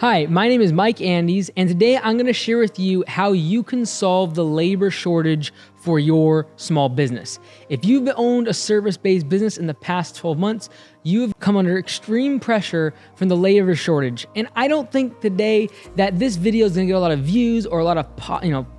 Hi, my name is Mike Andes, and today I'm going to share with you how you can solve the labor shortage for your small business. If you've owned a service-based business in the past 12 months, you've come under extreme pressure from the labor shortage. And I don't think today that this video is going to get a lot of views or a lot of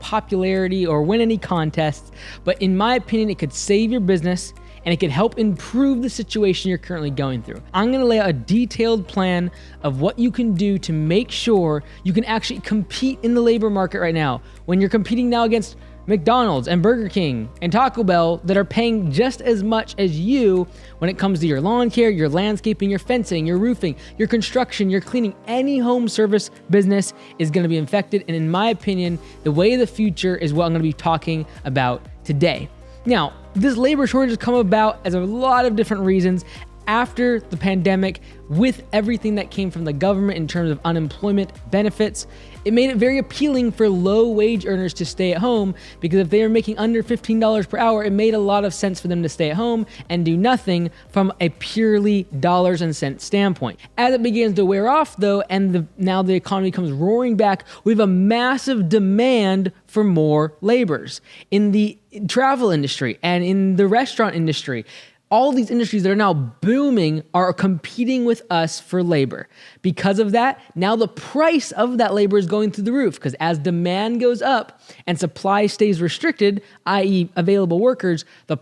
popularity or win any contests, but in my opinion, it could save your business and it could help improve the situation you're currently going through. I'm gonna lay out a detailed plan of what you can do to make sure you can actually compete in the labor market right now. When you're competing now against McDonald's and Burger King and Taco Bell that are paying just as much as you when it comes to your lawn care, your landscaping, your fencing, your roofing, your construction, your cleaning, any home service business is gonna be infected. And in my opinion, the way of the future is what I'm gonna be talking about today. Now, this labor shortage has come about as a lot of different reasons after the pandemic, with everything that came from the government in terms of unemployment benefits. It made it very appealing for low wage earners to stay at home, because if they are making under $15 per hour, it made a lot of sense for them to stay at home and do nothing from a purely dollars and cents standpoint. As it begins to wear off though, and now the economy comes roaring back, we have a massive demand for more laborers in the travel industry and in the restaurant industry. All these industries that are now booming are competing with us for labor. Because of that, now the price of that labor is going through the roof, because as demand goes up and supply stays restricted, i.e. available workers, the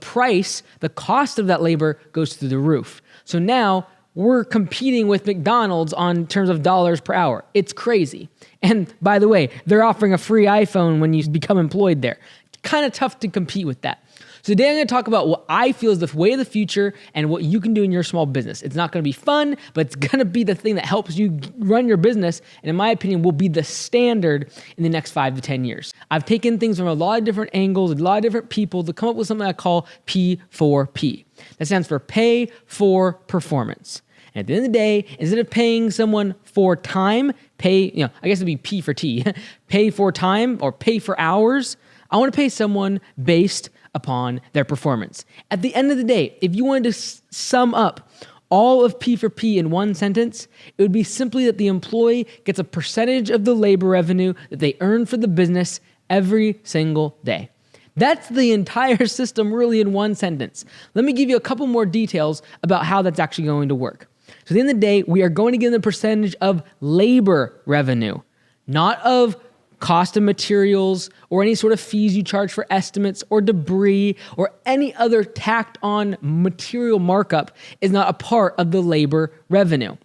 cost of that labor goes through the roof. So now we're competing with McDonald's on terms of dollars per hour. It's crazy. And by the way, they're offering a free iPhone when you become employed there. Kind of tough to compete with that. So today I'm going to talk about what I feel is the way of the future and what you can do in your small business. It's not going to be fun, but it's going to be the thing that helps you run your business, and in my opinion will be the standard in the next 5 to 10 years. I've taken things from a lot of different angles, a lot of different people to come up with something I call P4P. That stands for pay for performance. And at the end of the day, instead of paying someone for time, I guess it'd be P for T, pay for time or pay for hours, I want to pay someone based upon their performance. At the end of the day, if you wanted to sum up all of P for P in one sentence, it would be simply that the employee gets a percentage of the labor revenue that they earn for the business every single day. That's the entire system really in one sentence. Let me give you a couple more details about how that's actually going to work. So at the end of the day, we are going to give them a percentage of labor revenue, not of cost of materials or any sort of fees you charge for estimates or debris or any other tacked on material markup is not a part of the labor revenue.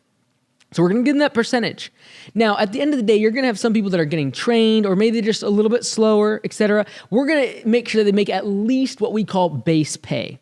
So we're going to give them that percentage. Now, at the end of the day, you're going to have some people that are getting trained or maybe they're just a little bit slower, etc. We're going to make sure that they make at least what we call base pay.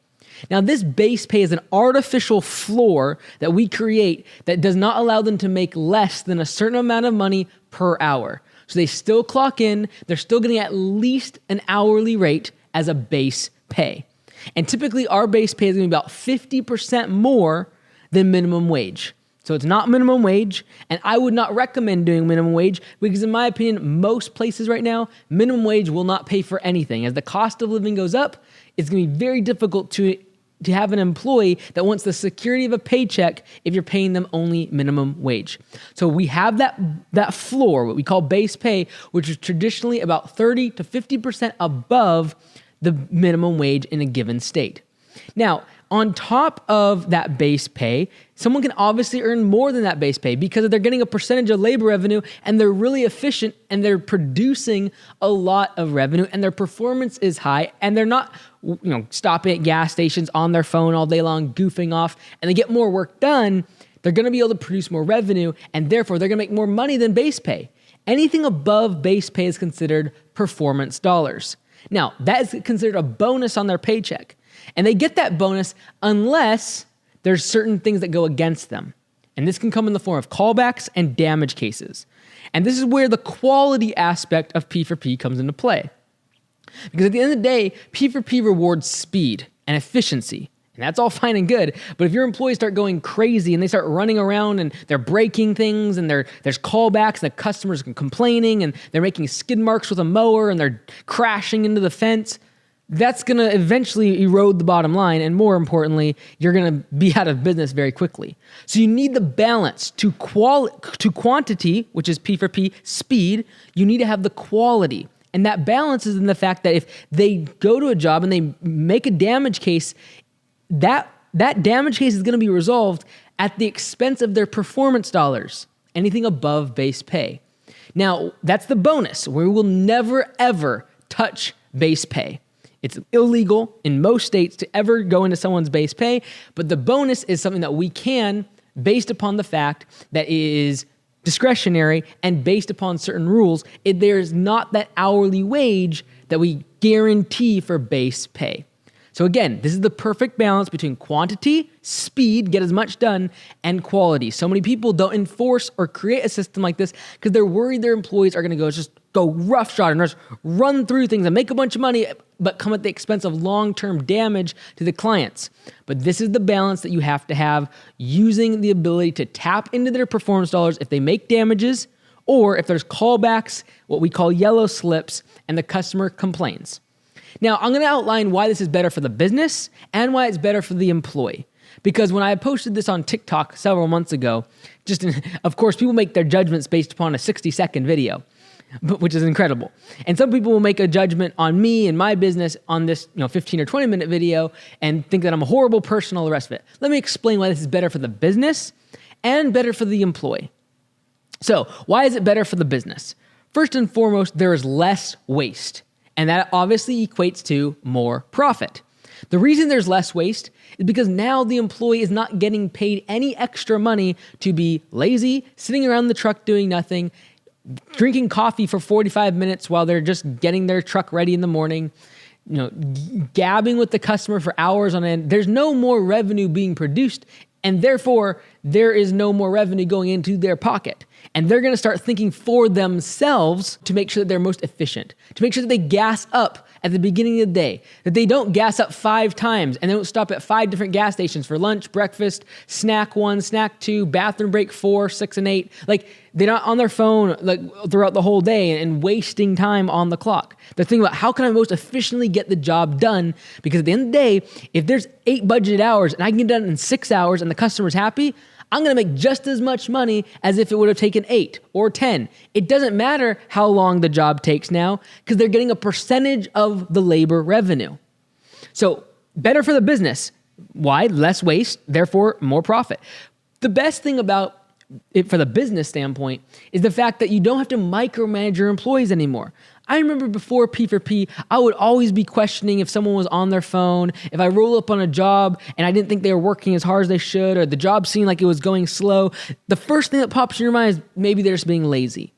Now, this base pay is an artificial floor that we create that does not allow them to make less than a certain amount of money per hour. So they still clock in, they're still getting at least an hourly rate as a base pay. And typically our base pay is going to be about 50% more than minimum wage. So it's not minimum wage, and I would not recommend doing minimum wage because in my opinion, most places right now, minimum wage will not pay for anything. As the cost of living goes up, it's going to be very difficult to have an employee that wants the security of a paycheck if you're paying them only minimum wage. So we have that floor, what we call base pay, which is traditionally about 30 to 50% above the minimum wage in a given state. Now, on top of that base pay, someone can obviously earn more than that base pay because they're getting a percentage of labor revenue and they're really efficient and they're producing a lot of revenue and their performance is high and they're not stopping at gas stations on their phone all day long, goofing off, and they get more work done. They're going to be able to produce more revenue and therefore they're going to make more money than base pay. Anything above base pay is considered performance dollars. Now, that is considered a bonus on their paycheck. And they get that bonus unless there's certain things that go against them. And this can come in the form of callbacks and damage cases. And this is where the quality aspect of P4P comes into play. Because at the end of the day, P4P rewards speed and efficiency. And that's all fine and good. But if your employees start going crazy and they start running around and they're breaking things and there's callbacks and the customers are complaining and they're making skid marks with a mower and they're crashing into the fence, that's going to eventually erode the bottom line. And more importantly, you're going to be out of business very quickly. So you need the balance to quantity, which is P for P, speed. You need to have the quality. And that balance is in the fact that if they go to a job and they make a damage case, that damage case is going to be resolved at the expense of their performance dollars, anything above base pay. Now, that's the bonus. We will never, ever touch base pay. It's illegal in most states to ever go into someone's base pay, but the bonus is something that we can, based upon the fact that it is discretionary and based upon certain rules. There's not that hourly wage that we guarantee for base pay. So again, this is the perfect balance between quantity, speed, get as much done, and quality. So many people don't enforce or create a system like this because they're worried their employees are going to just go roughshod and just run through things and make a bunch of money, but come at the expense of long-term damage to the clients. But this is the balance that you have to have, using the ability to tap into their performance dollars if they make damages, or if there's callbacks, what we call yellow slips, and the customer complains. Now, I'm going to outline why this is better for the business and why it's better for the employee. Because when I posted this on TikTok several months ago, of course, people make their judgments based upon a 60-second video, which is incredible. And some people will make a judgment on me and my business on this 15 or 20-minute video and think that I'm a horrible person, all the rest of it. Let me explain why this is better for the business and better for the employee. So, why is it better for the business? First and foremost, there is less waste. And that obviously equates to more profit. The reason there's less waste is because now the employee is not getting paid any extra money to be lazy, sitting around the truck doing nothing, drinking coffee for 45 minutes while they're just getting their truck ready in the morning, gabbing with the customer for hours on end. There's no more revenue being produced, and therefore there is no more revenue going into their pocket. And they're going to start thinking for themselves to make sure that they're most efficient, to make sure that they gas up at the beginning of the day, that they don't gas up 5 times and they don't stop at 5 different gas stations for lunch, breakfast, snack 1, snack 2, bathroom break 4, 6, and 8. Like, they're not on their phone throughout the whole day and wasting time on the clock. They're thinking about how can I most efficiently get the job done? Because at the end of the day, if there's 8 budgeted hours and I can get it done in 6 hours and the customer's happy, I'm going to make just as much money as if it would have taken 8 or 10. It doesn't matter how long the job takes now because they're getting a percentage of the labor revenue. So better for the business. Why? Less waste, therefore more profit. The best thing about it for the business standpoint is the fact that you don't have to micromanage your employees anymore. I remember before P4P, I would always be questioning if someone was on their phone, if I roll up on a job and I didn't think they were working as hard as they should, or the job seemed like it was going slow. The first thing that pops in your mind is maybe they're just being lazy.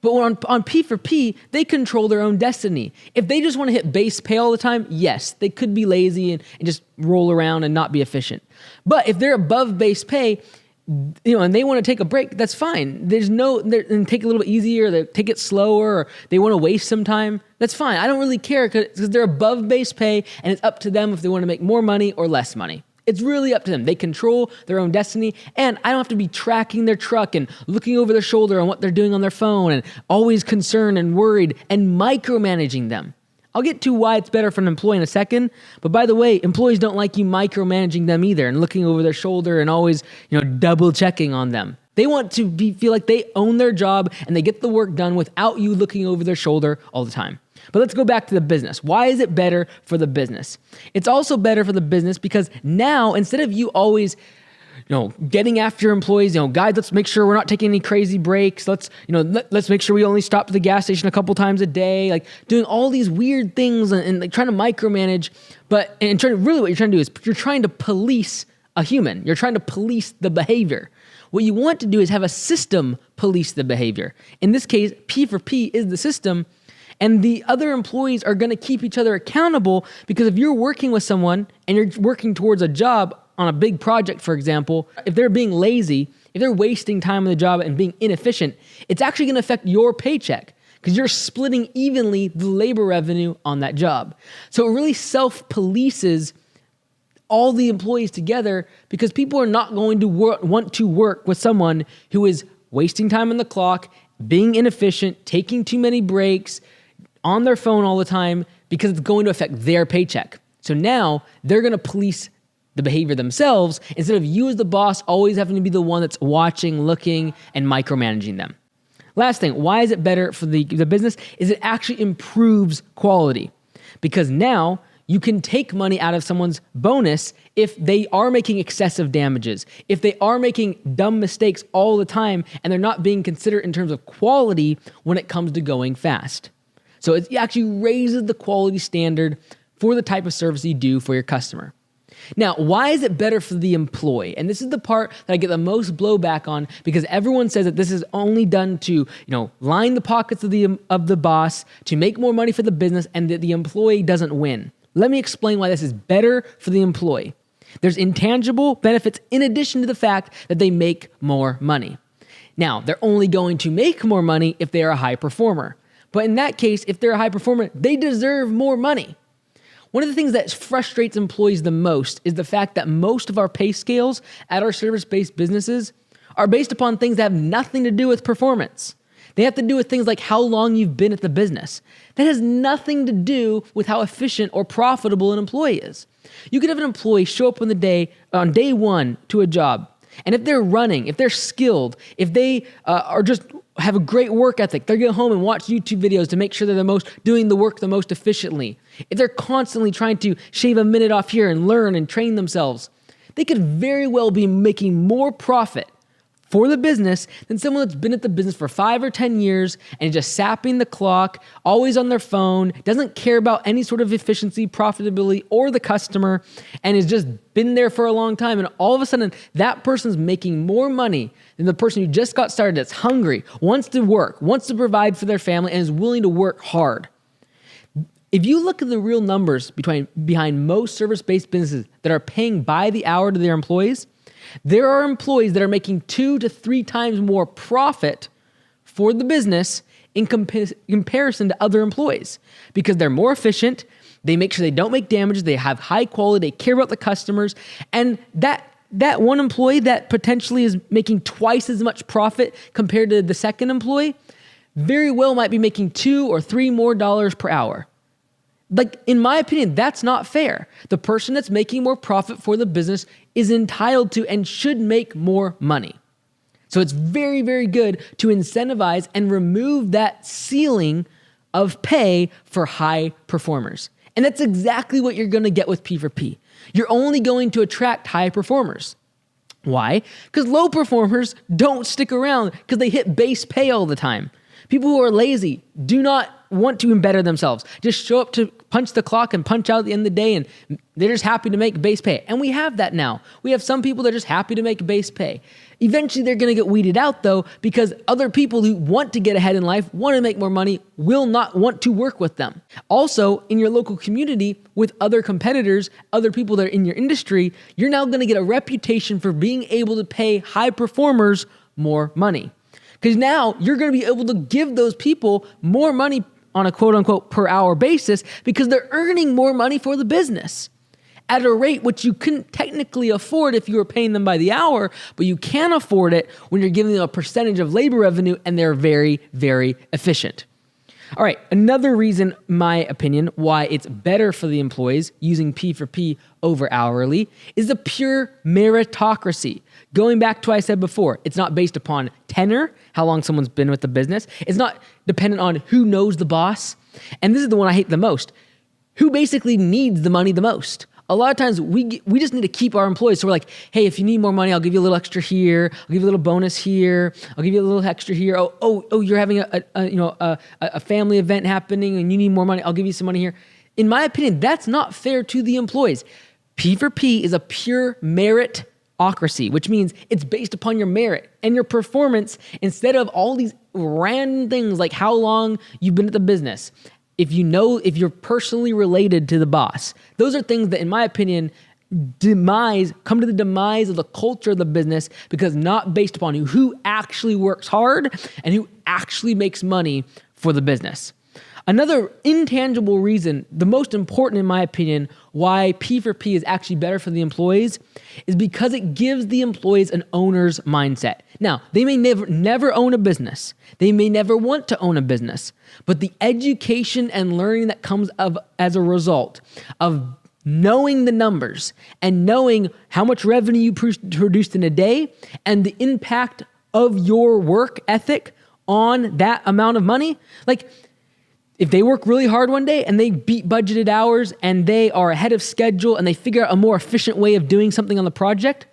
But on P4P, they control their own destiny. If they just want to hit base pay all the time, yes, they could be lazy and just roll around and not be efficient. But if they're above base pay, and they want to take a break, that's fine. And take it a little bit easier, they take it slower, or they want to waste some time, that's fine. I don't really care because they're above base pay and it's up to them if they want to make more money or less money. It's really up to them. They control their own destiny, and I don't have to be tracking their truck and looking over their shoulder on what they're doing on their phone and always concerned and worried and micromanaging them. I'll get to why it's better for an employee in a second, but by the way, employees don't like you micromanaging them either and looking over their shoulder and always, double checking on them. They want to feel like they own their job and they get the work done without you looking over their shoulder all the time. But let's go back to the business. Why is it better for the business? It's also better for the business because now, instead of you always getting after your employees, guys, let's make sure we're not taking any crazy breaks. Let's make sure we only stop at the gas station a couple times a day, like doing all these weird things and like trying to micromanage. What you're trying to do is you're trying to police a human. You're trying to police the behavior. What you want to do is have a system police the behavior. In this case, P4P is the system, and the other employees are going to keep each other accountable because if you're working with someone and you're working towards a job on a big project, for example, if they're being lazy, if they're wasting time on the job and being inefficient, it's actually going to affect your paycheck because you're splitting evenly the labor revenue on that job. So it really self-polices all the employees together because people are not going to want to work with someone who is wasting time on the clock, being inefficient, taking too many breaks, on their phone all the time because it's going to affect their paycheck. So now they're going to police the behavior themselves instead of you as the boss always having to be the one that's watching, looking, and micromanaging them. Last thing, why is it better for the business? Is it actually improves quality. Because now you can take money out of someone's bonus if they are making excessive damages, if they are making dumb mistakes all the time, and they're not being considered in terms of quality when it comes to going fast. So it actually raises the quality standard for the type of service you do for your customer. Now, why is it better for the employee? And this is the part that I get the most blowback on because everyone says that this is only done to, line the pockets of the boss, to make more money for the business, and that the employee doesn't win. Let me explain why this is better for the employee. There's intangible benefits in addition to the fact that they make more money. Now, they're only going to make more money if they are a high performer. But in that case, if they're a high performer, they deserve more money. One of the things that frustrates employees the most is the fact that most of our pay scales at our service-based businesses are based upon things that have nothing to do with performance. They have to do with things like how long you've been at the business. That has nothing to do with how efficient or profitable an employee is. You could have an employee show up on day one to a job, and if they're running, if they're skilled, if they are just have a great work ethic, they're going to go home and watch YouTube videos to make sure they're doing the work the most efficiently. If they're constantly trying to shave a minute off here and learn and train themselves, they could very well be making more profit for the business than someone that's been at the business for 5 or 10 years and just sapping the clock, always on their phone, doesn't care about any sort of efficiency, profitability, or the customer, and has just been there for a long time. And all of a sudden, that person's making more money than the person who just got started, that's hungry, wants to work, wants to provide for their family, and is willing to work hard. If you look at the real numbers behind most service-based businesses that are paying by the hour to their employees, there are employees that are making 2 to 3 times more profit for the business in comparison to other employees because they're more efficient, they make sure they don't make damages, they have high quality, they care about the customers, and that one employee that potentially is making twice as much profit compared to the second employee very well might be making $2 or $3 more per hour. In my opinion, that's not fair. The person that's making more profit for the business is entitled to and should make more money. So it's very, very good to incentivize and remove that ceiling of pay for high performers. And that's exactly what you're going to get with P4P. You're only going to attract high performers. Why? Because low performers don't stick around because they hit base pay all the time. People who are lazy do not want to better themselves. Just show up to punch the clock and punch out at the end of the day, and they're just happy to make base pay. And we have that now. We have some people that are just happy to make base pay. Eventually, they're going to get weeded out, though, because other people who want to get ahead in life, want to make more money, will not want to work with them. Also, in your local community, with other competitors, other people that are in your industry, you're now going to get a reputation for being able to pay high performers more money. Because now you're going to be able to give those people more money on a quote-unquote per hour basis because they're earning more money for the business at a rate which you couldn't technically afford if you were paying them by the hour, but you can afford it when you're giving them a percentage of labor revenue and they're very, very efficient. All right, another reason, my opinion, why it's better for the employees using P4P over hourly is the pure meritocracy. Going back to what I said before, it's not based upon tenure, how long someone's been with the business. It's not dependent on who knows the boss. And this is the one I hate the most. Who basically needs the money the most? A lot of times we just need to keep our employees. So we're like, hey, if you need more money, I'll give you a little extra here. I'll give you a little bonus here. I'll give you a little extra here. Oh, you're having a family event happening and you need more money. I'll give you some money here. In my opinion, that's not fair to the employees. P4P is a pure meritocracy, which means it's based upon your merit and your performance instead of all these random things like how long you've been at the business. If you're personally related to the boss, those are things that, in my opinion, come to the demise of the culture of the business because not based upon who actually works hard and who actually makes money for the business. Another intangible reason, the most important in my opinion, why P4P is actually better for the employees is because it gives the employees an owner's mindset. Now, they may never own a business. They may never want to own a business, but the education and learning that comes as a result of knowing the numbers and knowing how much revenue you produced in a day and the impact of your work ethic on that amount of money, like, if they work really hard one day and they beat budgeted hours and they are ahead of schedule and they figure out a more efficient way of doing something on the project,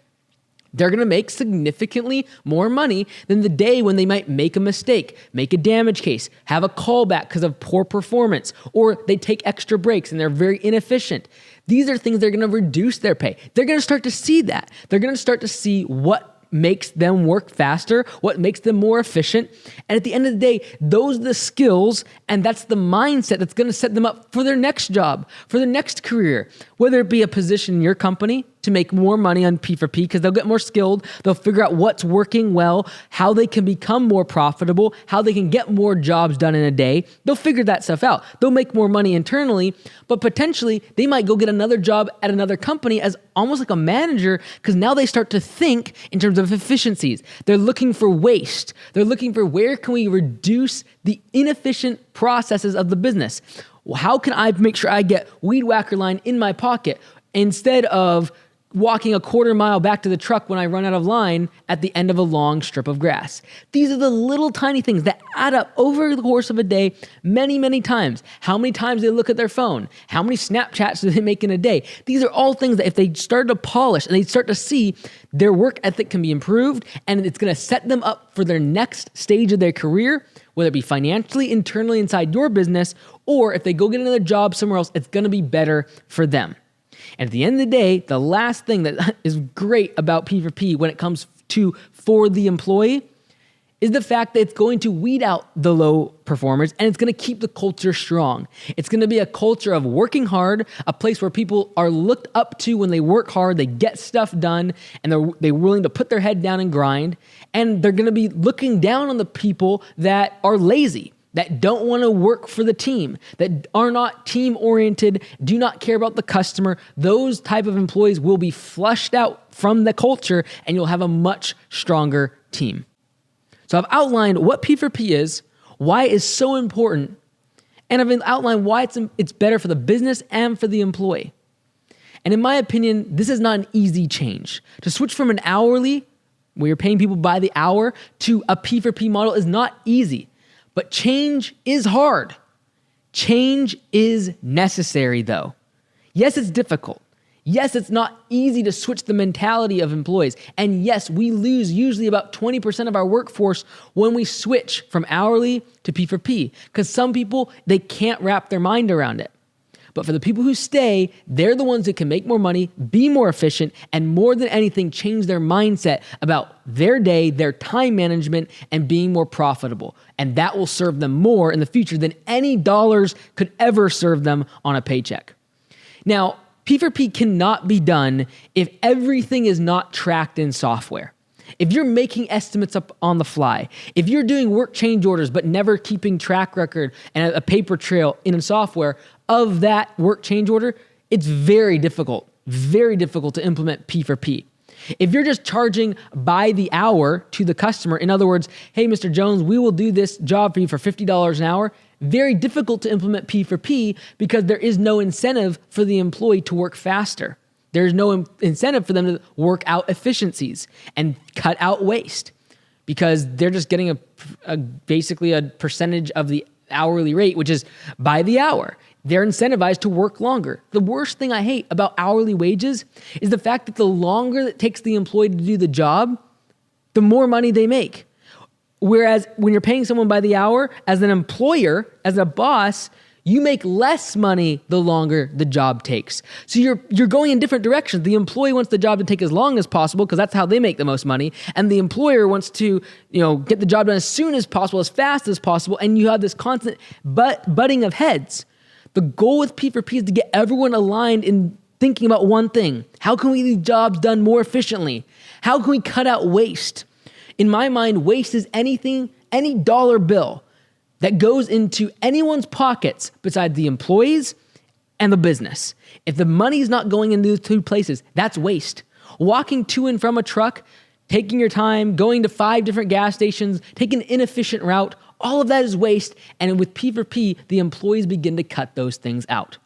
they're going to make significantly more money than the day when they might make a mistake, make a damage case, have a callback because of poor performance, or they take extra breaks and they're very inefficient. These are things that are going to reduce their pay. They're going to start to see that. They're going to start to see what makes them work faster, what makes them more efficient. And at the end of the day, those are the skills and that's the mindset that's going to set them up for their next job, for their next career, whether it be a position in your company to make more money on P4P because they'll get more skilled, they'll figure out what's working well, how they can become more profitable, how they can get more jobs done in a day. They'll figure that stuff out. They'll make more money internally, but potentially they might go get another job at another company as almost like a manager because now they start to think in terms of efficiencies. They're looking for waste. They're looking for where can we reduce the inefficient processes of the business? How can I make sure I get weed whacker line in my pocket instead of walking a quarter mile back to the truck when I run out of line at the end of a long strip of grass? These are the little tiny things that add up over the course of a day many, many times. How many times they look at their phone? How many Snapchats do they make in a day? These are all things that if they start to polish and they start to see, their work ethic can be improved and it's going to set them up for their next stage of their career, whether it be financially, internally inside your business, or if they go get another job somewhere else, it's going to be better for them. And at the end of the day, the last thing that is great about P4P when it comes to for the employee is the fact that it's going to weed out the low performers and it's going to keep the culture strong. It's going to be a culture of working hard, a place where people are looked up to when they work hard, they get stuff done, and they're willing to put their head down and grind. And they're going to be looking down on the people that are lazy, that don't want to work for the team, that are not team-oriented, do not care about the customer. Those type of employees will be flushed out from the culture and you'll have a much stronger team. So I've outlined what P4P is, why it is so important, and I've outlined why it's better for the business and for the employee. And in my opinion, this is not an easy change. To switch from an hourly, where you're paying people by the hour, to a P4P model is not easy. But change is hard. Change is necessary, though. Yes, it's difficult. Yes, it's not easy to switch the mentality of employees. And yes, we lose usually about 20% of our workforce when we switch from hourly to P4P, because some people, they can't wrap their mind around it. But for the people who stay, they're the ones who can make more money, be more efficient, and more than anything, change their mindset about their day, their time management, and being more profitable. And that will serve them more in the future than any dollars could ever serve them on a paycheck. Now, P4P cannot be done if everything is not tracked in software. If you're making estimates up on the fly, if you're doing work change orders but never keeping track record and a paper trail in a software of that work change order, it's very difficult to implement P4P. If you're just charging by the hour to the customer, in other words, hey, Mr. Jones, we will do this job for you for $50 an hour, very difficult to implement P4P because there is no incentive for the employee to work faster. There's no incentive for them to work out efficiencies and cut out waste because they're just getting basically a percentage of the hourly rate, which is by the hour. They're incentivized to work longer. The worst thing I hate about hourly wages is the fact that the longer it takes the employee to do the job, the more money they make. Whereas when you're paying someone by the hour, as an employer, as a boss, you make less money the longer the job takes. So you're going in different directions. The employee wants the job to take as long as possible because that's how they make the most money. And the employer wants to, get the job done as soon as possible, as fast as possible. And you have this constant butting of heads. The goal with P4P is to get everyone aligned in thinking about one thing. How can we get these jobs done more efficiently? How can we cut out waste? In my mind, waste is any dollar bill that goes into anyone's pockets besides the employees and the business. If the money's not going into those two places, that's waste. Walking to and from a truck, taking your time, going to 5 different gas stations, taking an inefficient route, all of that is waste. And with P4P, the employees begin to cut those things out.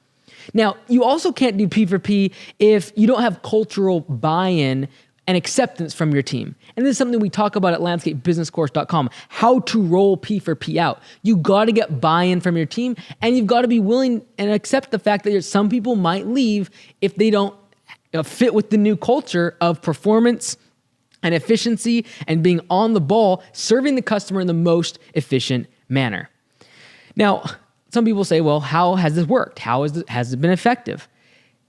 Now, you also can't do P4P if you don't have cultural buy-in and acceptance from your team. And this is something we talk about at landscapebusinesscourse.com, how to roll P4P out. You got to get buy-in from your team, and you've got to be willing and accept the fact that some people might leave if they don't fit with the new culture of performance and efficiency and being on the ball, serving the customer in the most efficient manner. Now, some people say, well, how has this worked? Has it been effective?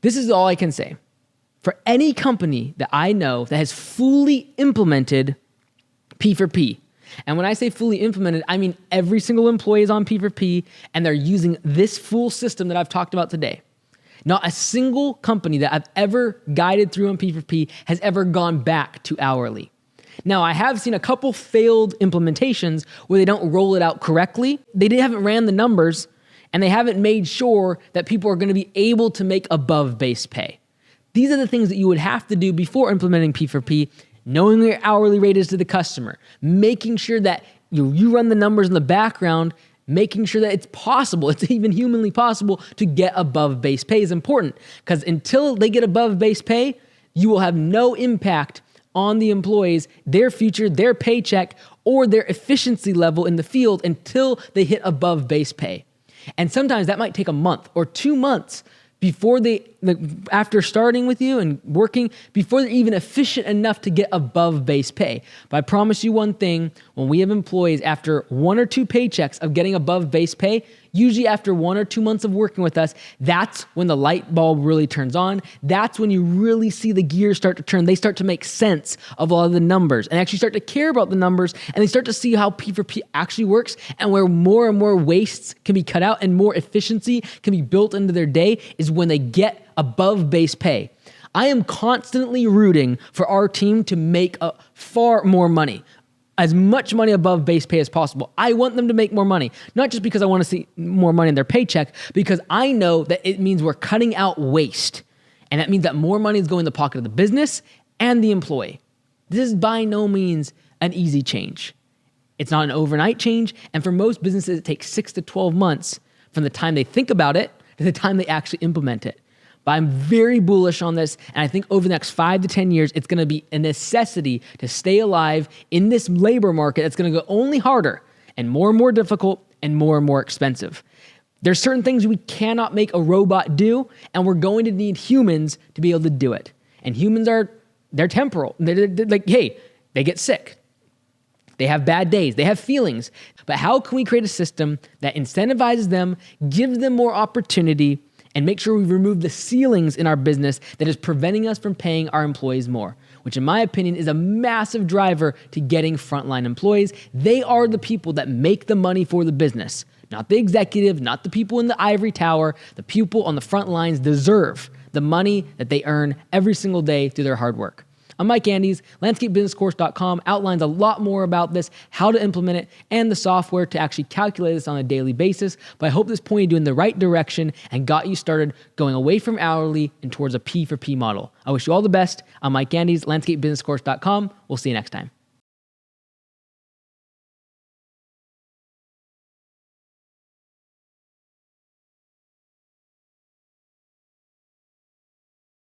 This is all I can say. For any company that I know that has fully implemented P4P, and when I say fully implemented, I mean every single employee is on P4P and they're using this full system that I've talked about today. Not a single company that I've ever guided through on P4P has ever gone back to hourly. Now, I have seen a couple failed implementations where they don't roll it out correctly. They haven't ran the numbers, and they haven't made sure that people are going to be able to make above base pay. These are the things that you would have to do before implementing P4P, knowing what your hourly rate is to the customer, making sure that you run the numbers in the background, making sure that it's possible, it's even humanly possible to get above base pay is important, because until they get above base pay, you will have no impact on the employees, their future, their paycheck, or their efficiency level in the field until they hit above base pay. And sometimes that might take a month or 2 months before after starting with you and working, before they're even efficient enough to get above base pay. But I promise you one thing, when we have employees after 1 or 2 paychecks of getting above base pay, usually after 1 or 2 months of working with us, that's when the light bulb really turns on. That's when you really see the gears start to turn. They start to make sense of all of the numbers and actually start to care about the numbers, and they start to see how P4P actually works and where more and more wastes can be cut out and more efficiency can be built into their day is when they get above base pay. I am constantly rooting for our team to make far more money. As much money above base pay as possible. I want them to make more money, not just because I want to see more money in their paycheck, because I know that it means we're cutting out waste. And that means that more money is going in the pocket of the business and the employee. This is by no means an easy change. It's not an overnight change. And for most businesses, it takes 6 to 12 months from the time they think about it to the time they actually implement it. But I'm very bullish on this, and I think over the next 5 to 10 years, it's going to be a necessity to stay alive in this labor market that's going to go only harder and more difficult and more expensive. There's certain things we cannot make a robot do, and we're going to need humans to be able to do it. And humans they're temporal. They're like, hey, they get sick. They have bad days. They have feelings. But how can we create a system that incentivizes them, gives them more opportunity, and make sure we remove the ceilings in our business that is preventing us from paying our employees more, which in my opinion is a massive driver to getting frontline employees. They are the people that make the money for the business, not the executive, not the people in the ivory tower. The people on the front lines deserve the money that they earn every single day through their hard work. I'm Mike Andes. LandscapeBusinessCourse.com outlines a lot more about this, how to implement it, and the software to actually calculate this on a daily basis. But I hope this pointed you in the right direction and got you started going away from hourly and towards a P4P model. I wish you all the best. I'm Mike Andes, LandscapeBusinessCourse.com. We'll see you next time.